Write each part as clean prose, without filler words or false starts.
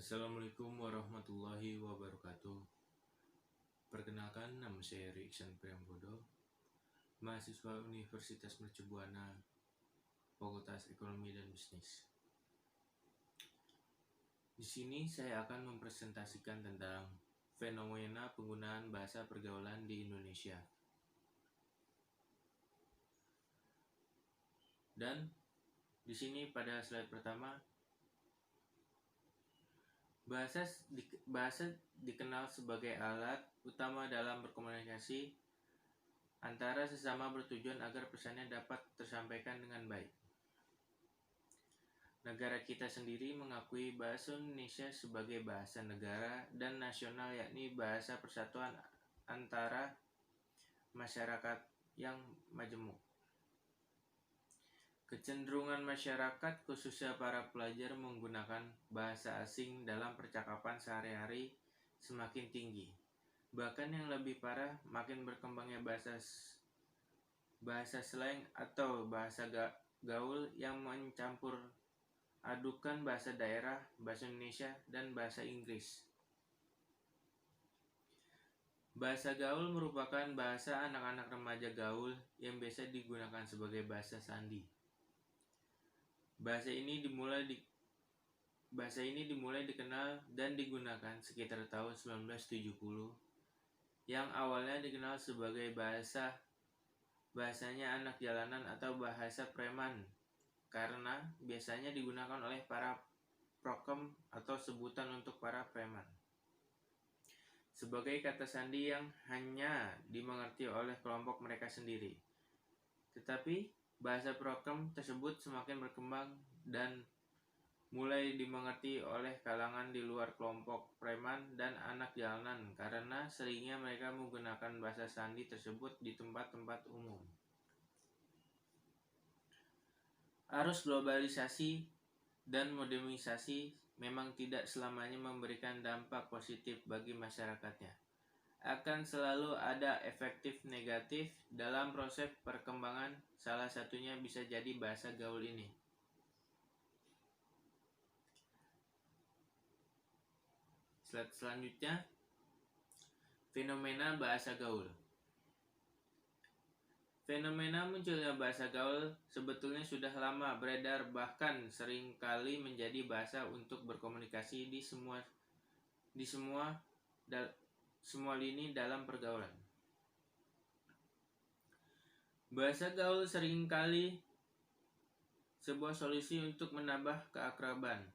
Assalamualaikum warahmatullahi wabarakatuh. Perkenalkan, nama saya Riksan Priambodo, mahasiswa Universitas Mercu Buana, Fakultas Ekonomi dan Bisnis. Di sini saya akan mempresentasikan tentang fenomena penggunaan bahasa pergaulan di Indonesia. Dan di sini pada slide pertama, bahasa dikenal sebagai alat utama dalam berkomunikasi antara sesama bertujuan agar pesannya dapat tersampaikan dengan baik. Negara kita sendiri mengakui bahasa Indonesia sebagai bahasa negara dan nasional, yakni bahasa persatuan antara masyarakat yang majemuk. Kecenderungan masyarakat, khususnya para pelajar, menggunakan bahasa asing dalam percakapan sehari-hari semakin tinggi. Bahkan yang lebih parah, makin berkembangnya bahasa slang atau bahasa gaul yang mencampur adukan bahasa daerah, bahasa Indonesia, dan bahasa Inggris. Bahasa gaul merupakan bahasa anak-anak remaja gaul yang biasa digunakan sebagai bahasa sandi. Bahasa ini dimulai dikenal dan digunakan sekitar tahun 1970, yang awalnya dikenal sebagai bahasanya anak jalanan atau bahasa preman, karena biasanya digunakan oleh para prokem atau sebutan untuk para preman, sebagai kata sandi yang hanya dimengerti oleh kelompok mereka sendiri. Tetapi bahasa prokem tersebut semakin berkembang dan mulai dimengerti oleh kalangan di luar kelompok preman dan anak jalanan karena seringnya mereka menggunakan bahasa sandi tersebut di tempat-tempat umum. Arus globalisasi dan modernisasi memang tidak selamanya memberikan dampak positif bagi masyarakatnya. Akan selalu ada efektif negatif dalam proses perkembangan, salah satunya bisa jadi bahasa gaul ini. Slide selanjutnya, fenomena bahasa gaul. Fenomena munculnya bahasa gaul sebetulnya sudah lama beredar, bahkan seringkali menjadi bahasa untuk berkomunikasi di semua lini dalam pergaulan. Bahasa gaul seringkali sebuah solusi untuk menambah keakraban.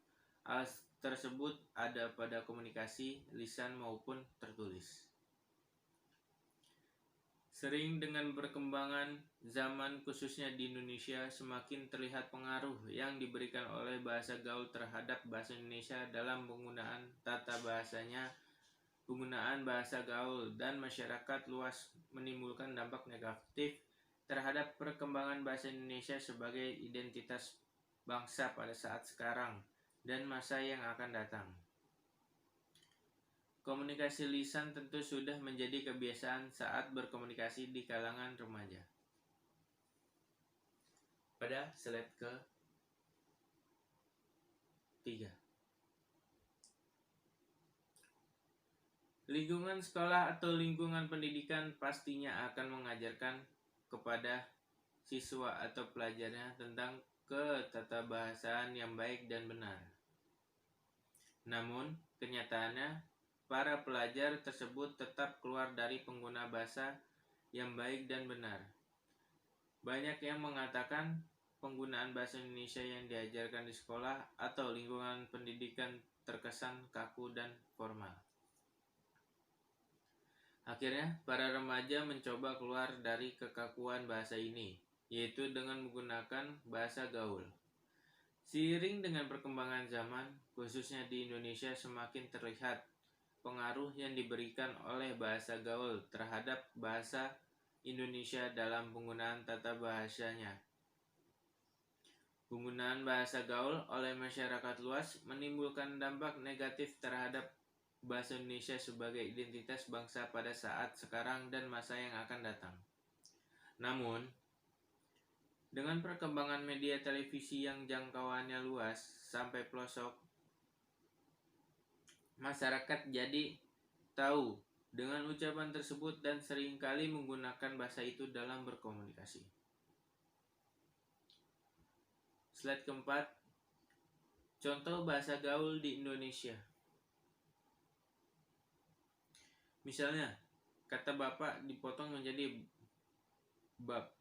Hal tersebut ada pada komunikasi lisan maupun tertulis. Sering dengan perkembangan zaman, khususnya di Indonesia, semakin terlihat pengaruh yang diberikan oleh bahasa gaul terhadap bahasa Indonesia dalam penggunaan tata bahasanya. Penggunaan bahasa gaul dan masyarakat luas menimbulkan dampak negatif terhadap perkembangan bahasa Indonesia sebagai identitas bangsa pada saat sekarang dan masa yang akan datang. Komunikasi lisan tentu sudah menjadi kebiasaan saat berkomunikasi di kalangan remaja. Pada slide ke-3. Lingkungan sekolah atau lingkungan pendidikan pastinya akan mengajarkan kepada siswa atau pelajarnya tentang ketatabahasaan yang baik dan benar. Namun, kenyataannya para pelajar tersebut tetap keluar dari pengguna bahasa yang baik dan benar. Banyak yang mengatakan penggunaan bahasa Indonesia yang diajarkan di sekolah atau lingkungan pendidikan terkesan kaku dan formal. Akhirnya, para remaja mencoba keluar dari kekakuan bahasa ini, yaitu dengan menggunakan bahasa gaul. Seiring dengan perkembangan zaman, khususnya di Indonesia, semakin terlihat pengaruh yang diberikan oleh bahasa gaul terhadap bahasa Indonesia dalam penggunaan tata bahasanya. Penggunaan bahasa gaul oleh masyarakat luas menimbulkan dampak negatif terhadap bahasa Indonesia sebagai identitas bangsa pada saat sekarang dan masa yang akan datang. Namun, dengan perkembangan media televisi yang jangkauannya luas sampai pelosok Masyarakat jadi tahu dengan ucapan tersebut dan seringkali menggunakan bahasa itu dalam berkomunikasi. Slide keempat, contoh bahasa gaul di Indonesia. Misalnya, kata bapak dipotong menjadi bab.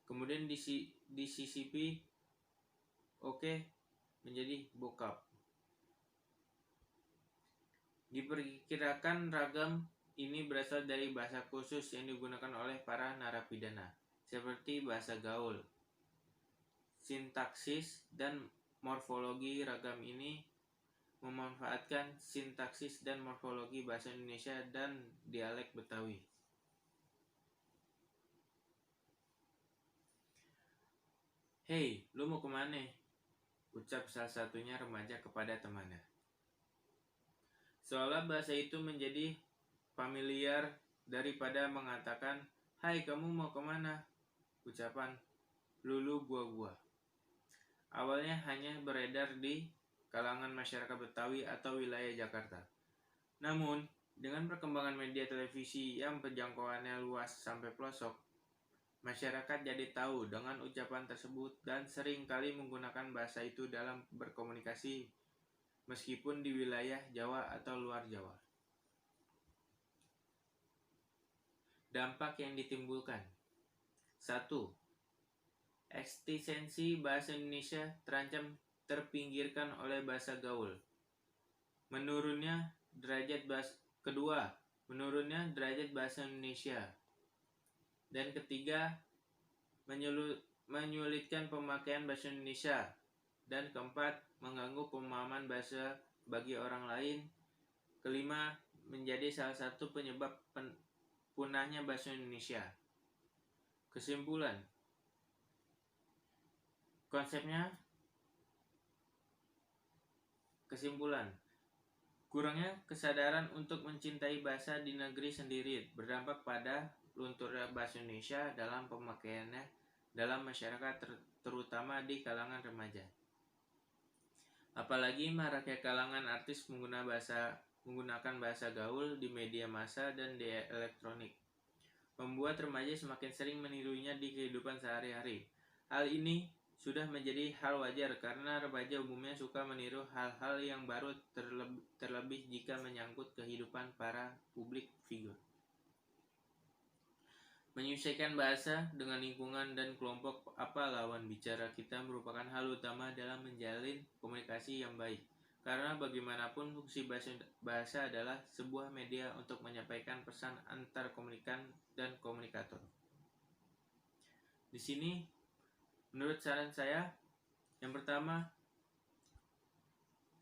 Kemudian disisipi oke menjadi bokap. Diperkirakan ragam ini berasal dari bahasa khusus yang digunakan oleh para narapidana, seperti bahasa gaul. Sintaksis dan morfologi ragam ini memanfaatkan sintaksis dan morfologi bahasa Indonesia dan dialek Betawi. "Hei, lu mau kemana?" ucap salah satunya remaja kepada temannya. Seolah bahasa itu menjadi familiar daripada mengatakan, "Hai, kamu mau kemana?" Ucapan "lulu gua." Awalnya hanya beredar di kalangan masyarakat Betawi atau wilayah Jakarta. Namun, dengan perkembangan media televisi yang penjangkauannya luas sampai pelosok, masyarakat jadi tahu dengan ucapan tersebut dan sering kali menggunakan bahasa itu dalam berkomunikasi meskipun di wilayah Jawa atau luar Jawa. Dampak yang ditimbulkan. 1. Eksistensi bahasa Indonesia terancam terpinggirkan oleh bahasa gaul. Menurunnya derajat bahasa Indonesia. Dan ketiga, menyulitkan pemakaian bahasa Indonesia. Dan keempat, mengganggu pemahaman bahasa bagi orang lain. Kelima, menjadi salah satu penyebab punahnya bahasa Indonesia. Kesimpulan, kurangnya kesadaran untuk mencintai bahasa di negeri sendiri berdampak pada lunturnya bahasa Indonesia dalam pemakaiannya dalam masyarakat, terutama di kalangan remaja. Apalagi maraknya kalangan artis menggunakan bahasa gaul di media massa dan di elektronik, membuat remaja semakin sering menirunya di kehidupan sehari-hari. Hal ini sudah menjadi hal wajar karena remaja umumnya suka meniru hal-hal yang baru, terlebih jika menyangkut kehidupan para publik figur. Menyesuaikan bahasa dengan lingkungan dan kelompok apa lawan bicara kita merupakan hal utama dalam menjalin komunikasi yang baik. Karena bagaimanapun fungsi bahasa adalah sebuah media untuk menyampaikan pesan antar komunikan dan komunikator. Di sini, menurut saran saya, yang pertama,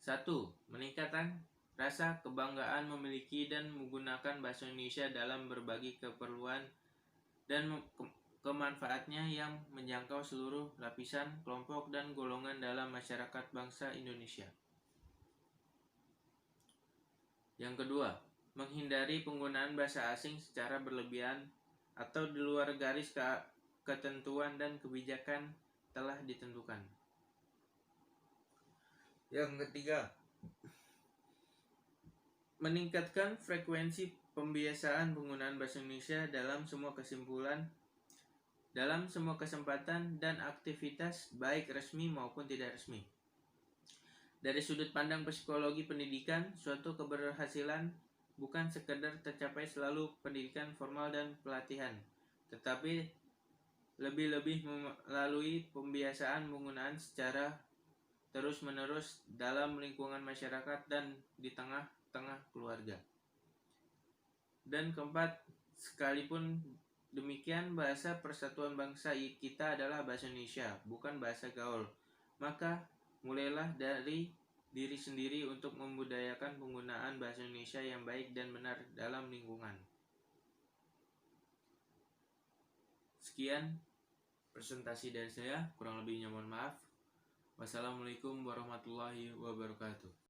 1. Meningkatkan rasa kebanggaan memiliki dan menggunakan bahasa Indonesia dalam berbagai keperluan dan kemanfaatnya yang menjangkau seluruh lapisan, kelompok, dan golongan dalam masyarakat bangsa Indonesia. Yang kedua, menghindari penggunaan bahasa asing secara berlebihan atau di luar garis ketentuan dan kebijakan telah ditentukan. Yang ketiga, meningkatkan frekuensi pembiasaan penggunaan bahasa Indonesia dalam semua kesempatan dan aktivitas baik resmi maupun tidak resmi. Dari sudut pandang psikologi pendidikan, suatu keberhasilan bukan sekedar tercapai selalu pendidikan formal dan pelatihan, tetapi lebih-lebih melalui pembiasaan penggunaan secara terus-menerus dalam lingkungan masyarakat dan di tengah-tengah keluarga. Dan keempat, sekalipun demikian, bahasa persatuan bangsa kita adalah bahasa Indonesia, bukan bahasa gaul. Maka mulailah dari diri sendiri untuk membudayakan penggunaan bahasa Indonesia yang baik dan benar dalam lingkungan. Sekian presentasi dari saya, kurang lebihnya mohon maaf. Wassalamualaikum warahmatullahi wabarakatuh.